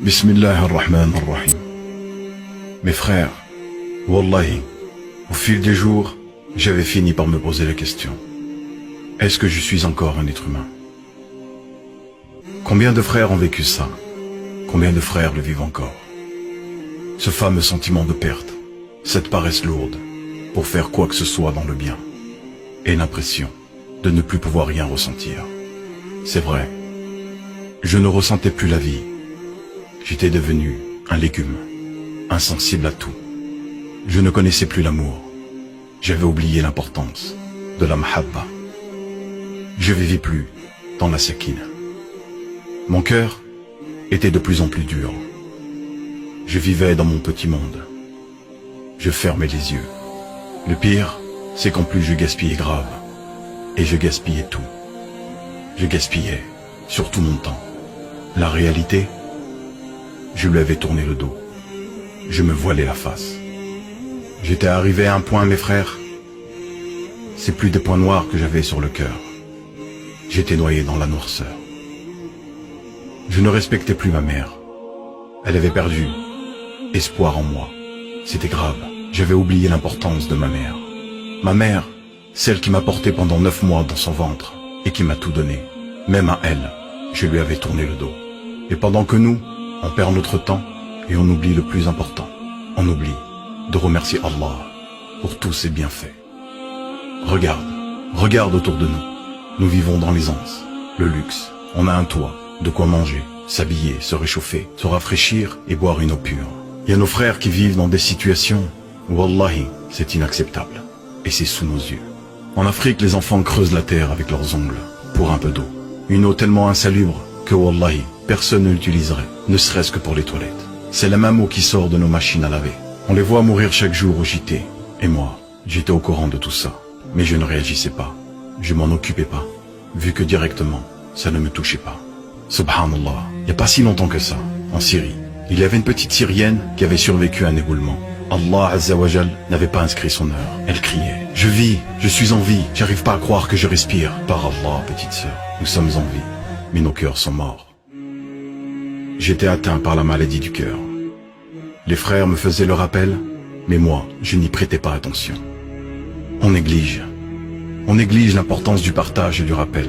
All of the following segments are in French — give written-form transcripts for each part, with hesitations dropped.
Bismillah ar-Rahman ar-Rahim. Mes frères, Wallahi, au fil des jours, j'avais fini par me poser la question. Est-ce que je suis encore un être humain? Combien de frères ont vécu ça? Combien de frères le vivent encore? Ce fameux sentiment de perte, cette paresse lourde, pour faire quoi que ce soit dans le bien, et l'impression de ne plus pouvoir rien ressentir. C'est vrai, je ne ressentais plus la vie. J'étais devenu un légume, insensible à tout. Je ne connaissais plus l'amour. J'avais oublié l'importance de la mahabba. Je vivais plus dans la sakina. Mon cœur était de plus en plus dur. Je vivais dans mon petit monde. Je fermais les yeux. Le pire, c'est qu'en plus je gaspillais grave. Et je gaspillais tout. Je gaspillais surtout mon temps. La réalité, je lui avais tourné le dos. Je me voilais la face. J'étais arrivé à un point, mes frères. C'est plus des points noirs que j'avais sur le cœur. J'étais noyé dans la noirceur. Je ne respectais plus ma mère. Elle avait perdu espoir en moi. C'était grave. J'avais oublié l'importance de ma mère. Ma mère, celle qui m'a porté pendant 9 mois dans son ventre et qui m'a tout donné. Même à elle, je lui avais tourné le dos. Et pendant que nous, on perd notre temps et on oublie le plus important. On oublie de remercier Allah pour tous ses bienfaits. Regarde autour de nous. Nous vivons dans l'aisance, le luxe. On a un toit, de quoi manger, s'habiller, se réchauffer, se rafraîchir et boire une eau pure. Il y a nos frères qui vivent dans des situations où, wallahi, c'est inacceptable. Et c'est sous nos yeux. En Afrique, les enfants creusent la terre avec leurs ongles pour un peu d'eau. Une eau tellement insalubre que, wallahi, personne ne l'utiliserait, ne serait-ce que pour les toilettes. C'est la même eau qui sort de nos machines à laver. On les voit mourir chaque jour au JT. Et moi, j'étais au courant de tout ça. Mais je ne réagissais pas. Je m'en occupais pas. Vu que directement, ça ne me touchait pas. Subhanallah, il n'y a pas si longtemps que ça, en Syrie, il y avait une petite Syrienne qui avait survécu à un éboulement. Allah Azza wa Jal n'avait pas inscrit son heure. Elle criait, je vis, je suis en vie, j'arrive pas à croire que je respire. Par Allah, petite sœur, nous sommes en vie, mais nos cœurs sont morts. J'étais atteint par la maladie du cœur. Les frères me faisaient le rappel, mais moi, je n'y prêtais pas attention. On néglige l'importance du partage et du rappel,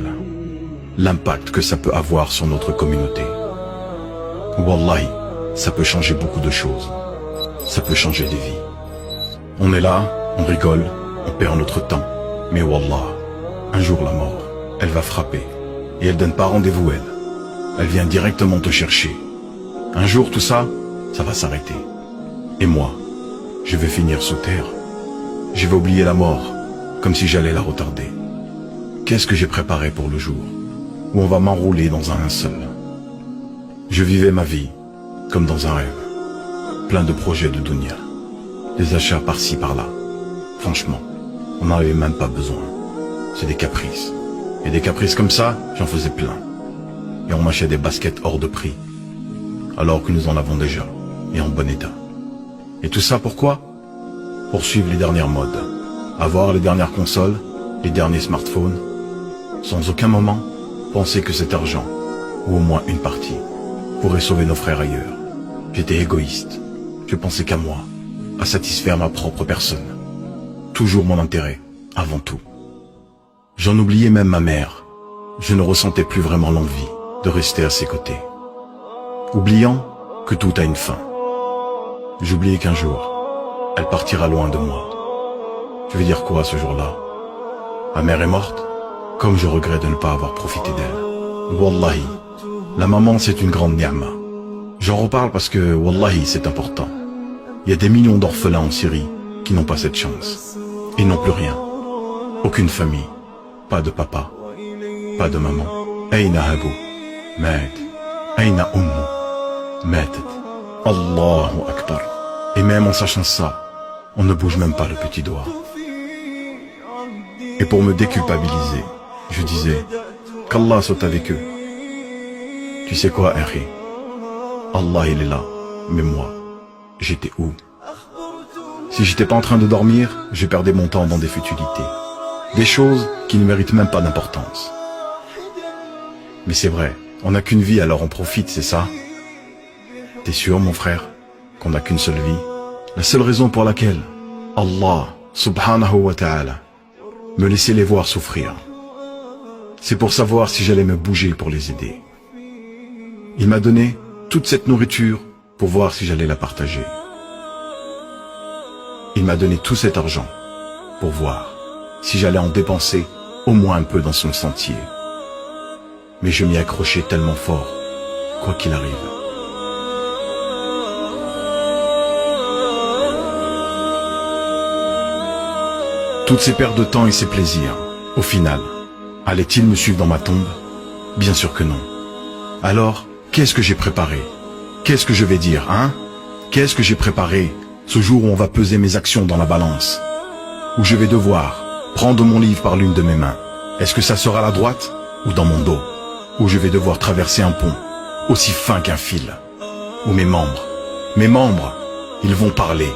l'impact que ça peut avoir sur notre communauté. Wallahi, ça peut changer beaucoup de choses. Ça peut changer des vies. On est là, on rigole, on perd notre temps. Mais wallah, un jour la mort, elle va frapper. Et elle donne pas rendez-vous elle. Elle vient directement te chercher. Un jour tout ça, ça va s'arrêter. Et moi, je vais finir sous terre. Je vais oublier la mort, comme si j'allais la retarder. Qu'est-ce que j'ai préparé pour le jour où on va m'enrouler dans un linceul? Je vivais ma vie comme dans un rêve. Plein de projets de dunya. Des achats par-ci par-là. Franchement, on n'en avait même pas besoin. C'est des caprices. Et des caprices comme ça, j'en faisais plein. Et on m'achetait des baskets hors de prix. Alors que nous en avons déjà. Et en bon état. Et tout ça pourquoi? Pour suivre les dernières modes. Avoir les dernières consoles, les derniers smartphones. Sans aucun moment, penser que cet argent, ou au moins une partie, pourrait sauver nos frères ailleurs. J'étais égoïste. Je pensais qu'à moi, à satisfaire ma propre personne. Toujours mon intérêt, avant tout. J'en oubliais même ma mère. Je ne ressentais plus vraiment l'envie de rester à ses côtés. Oubliant que tout a une fin. J'oubliais qu'un jour, elle partira loin de moi. Je vais dire quoi ce jour-là? Ma mère est morte, comme je regrette de ne pas avoir profité d'elle. Wallahi, la maman c'est une grande ni'ma. J'en reparle parce que, wallahi, c'est important. Il y a des millions d'orphelins en Syrie qui n'ont pas cette chance. Ils n'ont plus rien. Aucune famille. Pas de papa. Pas de maman. Aïna Abu. Mat. Aïna Ummu. Matat. Allahu Akbar. Et même en sachant ça, on ne bouge même pas le petit doigt. Et pour me déculpabiliser, je disais qu'Allah soit avec eux. Tu sais quoi, Henri? Allah il est là, mais moi, j'étais où? Si j'étais pas en train de dormir, je perdais mon temps dans des futilités. Des choses qui ne méritent même pas d'importance. Mais c'est vrai, On n'a qu'une vie, alors on profite, c'est ça? T'es sûr, mon frère, qu'on n'a qu'une seule vie? La seule raison pour laquelle Allah, subhanahu wa ta'ala, me laissait les voir souffrir, c'est pour savoir si j'allais me bouger pour les aider. Il m'a donné toute cette nourriture pour voir si j'allais la partager. Il m'a donné tout cet argent pour voir si j'allais en dépenser au moins un peu dans son sentier. Mais je m'y accrochais tellement fort, quoi qu'il arrive. Toutes ces pertes de temps et ces plaisirs, au final, allaient-ils me suivre dans ma tombe? Bien sûr que non. Alors, qu'est-ce que j'ai préparé? Qu'est-ce que je vais dire, hein? Qu'est-ce que j'ai préparé ce jour où on va peser mes actions dans la balance? Où je vais devoir prendre mon livre par l'une de mes mains. Est-ce que ça sera à la droite ou dans mon dos? Où je vais devoir traverser un pont aussi fin qu'un fil? Où mes membres, ils vont parler,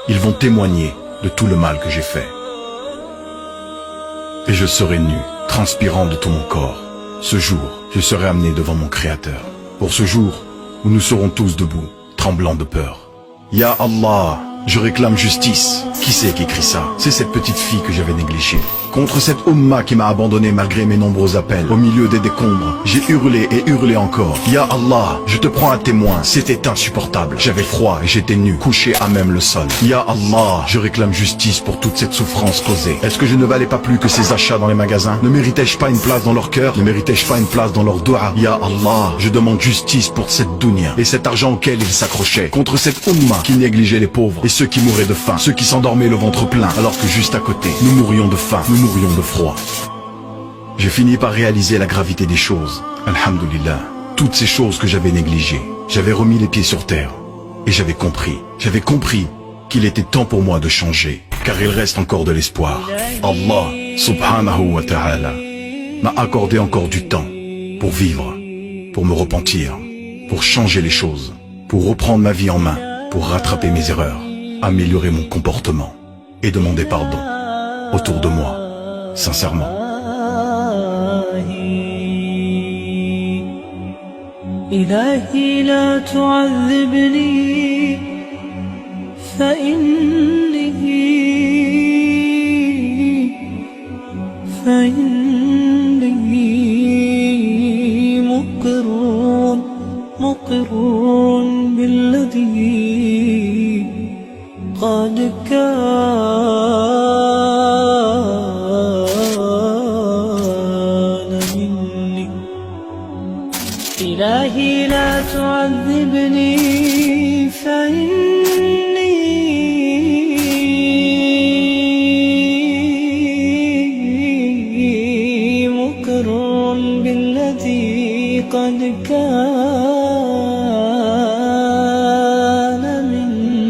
ils vont témoigner de tout le mal que j'ai fait. Et je serai nu, transpirant de tout mon corps. Ce jour, je serai amené devant mon Créateur. Pour ce jour où nous serons tous debout, tremblants de peur. Ya Allah, je réclame justice. Qui c'est qui écrit ça? C'est cette petite fille que j'avais négligée. Contre cette Ummah qui m'a abandonné malgré mes nombreux appels. Au milieu des décombres, j'ai hurlé et hurlé encore. Ya Allah, je te prends à témoin. C'était insupportable. J'avais froid et j'étais nu, couché à même le sol. Ya Allah, je réclame justice pour toute cette souffrance causée. Est-ce que je ne valais pas plus que ces achats dans les magasins? Ne méritais-je pas une place dans leur cœur? Ne méritais-je pas une place dans leur doua? Ya Allah, je demande justice pour cette dunya et cet argent auquel ils s'accrochaient. Contre cette Ummah qui négligeait les pauvres et ceux qui mouraient de faim, ceux qui s'endormaient le ventre plein alors que juste à côté, nous mourions de faim, nous mourions de froid. J'ai fini par réaliser la gravité des choses. Alhamdulillah, toutes ces choses que j'avais négligées, j'avais remis les pieds sur terre et j'avais compris qu'il était temps pour moi de changer, car il reste encore de l'espoir. Allah, subhanahu wa ta'ala, m'a accordé encore du temps pour vivre, pour me repentir, pour changer les choses, pour reprendre ma vie en main, pour rattraper mes erreurs, améliorer mon comportement et demander pardon autour de moi, sincèrement. إلهي لا تعذبني فإني مقر بالذي قد كان مني. إلهي لا تعذبني فإني مقر بالذي قد كان مني.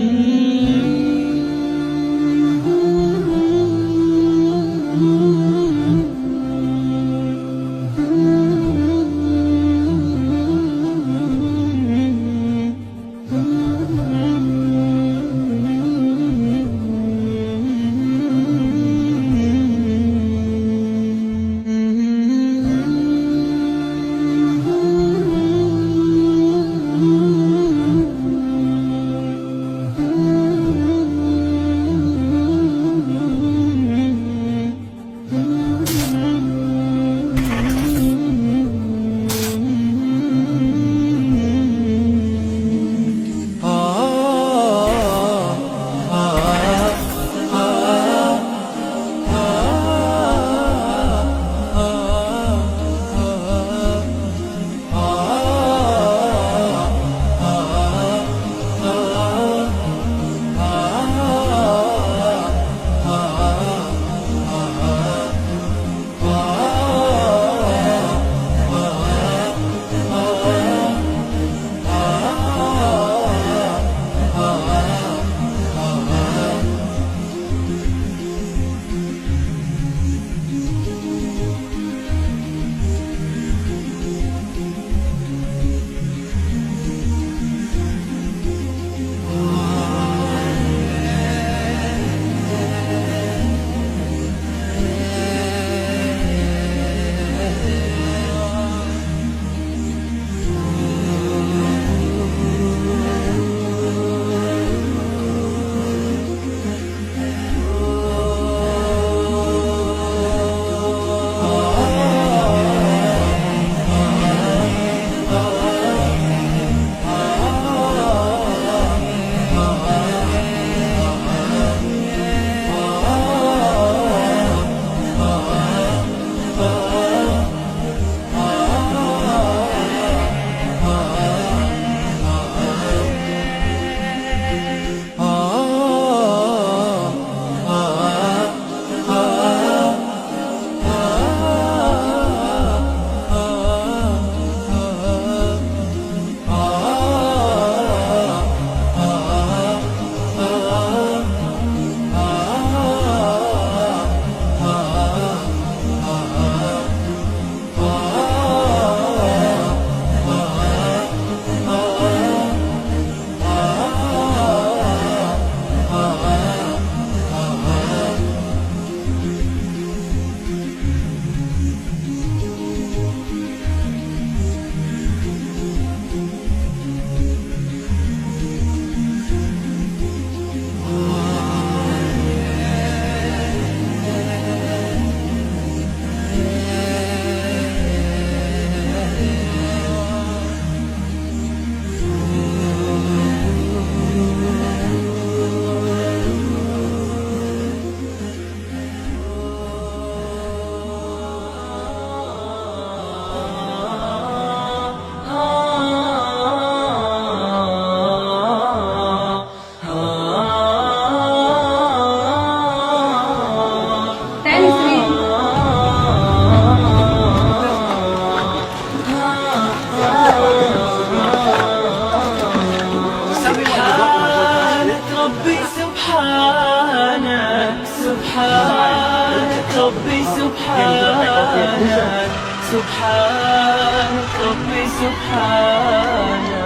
سبحانك ربي سبحانك سبحانك ربي سبحانك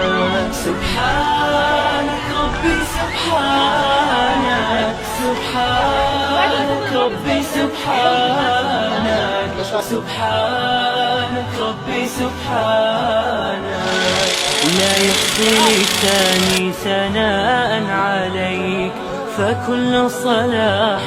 سبحانك ربي سبحانك سبحانك ربي سبحانك سبحانك ربي سبحانك لا يحصي لساني ثناء عليك فكل الصلاح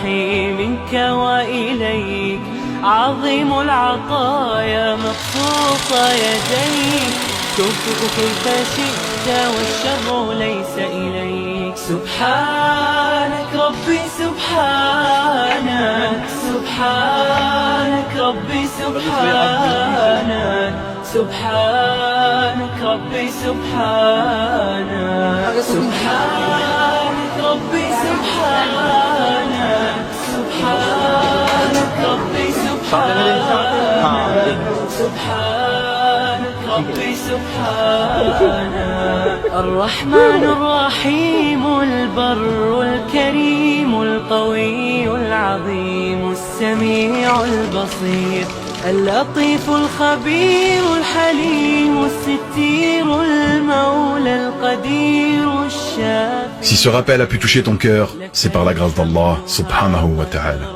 منك وإليك عظيم العطايا مبسوط يديك تنفق كيف شئت والشر ليس إليك سبحانك ربي سبحانك سبحانك ربي سبحانك سبحانك ربي سبحانك سبحانك ربي سبحانك سبحانك ربي سبحانك سبحانك ربي سبحانك الرحمن الرحيم البر الكريم القوي العظيم السميع البصير اللطيف الخبير الحليم الستير المولى القدير الشافي. Si ce rappel a pu toucher ton cœur, c'est par la grâce d'Allah subhanahu wa ta'ala.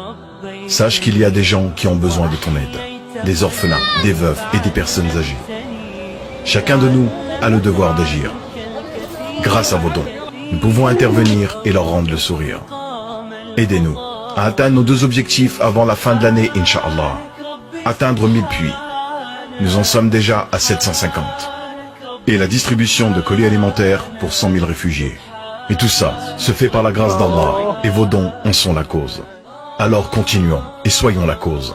Sache qu'il y a des gens qui ont besoin de ton aide, des orphelins, des veuves et des personnes âgées. Chacun de nous a le devoir d'agir. Grâce à vos dons, nous pouvons intervenir et leur rendre le sourire. Aidez-nous à atteindre nos 2 objectifs avant la fin de l'année, Inch'Allah. Atteindre 1000 puits. Nous en sommes déjà à 750. Et la distribution de colis alimentaires pour 100 000 réfugiés. Et tout ça se fait par la grâce d'Allah et vos dons en sont la cause. Alors continuons et soyons la cause.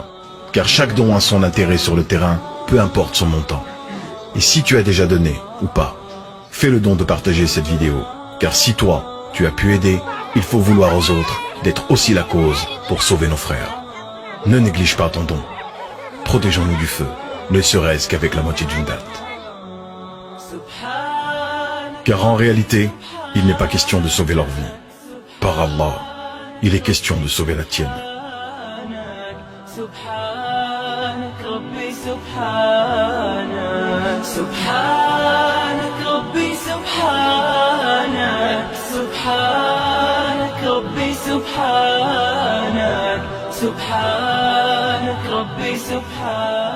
Car chaque don a son intérêt sur le terrain, peu importe son montant. Et si tu as déjà donné ou pas, fais le don de partager cette vidéo. Car si toi, tu as pu aider, il faut vouloir aux autres d'être aussi la cause pour sauver nos frères. Ne néglige pas ton don. Protégeons-nous du feu, ne serait-ce qu'avec la moitié d'une date. Car en réalité, il n'est pas question de sauver leur vie. Par Allah, il est question de sauver la tienne. سبحانك ربي سبحانك سبحانك ربي سبحانك سبحانك ربي سبحانك سبحانك ربي سبحانك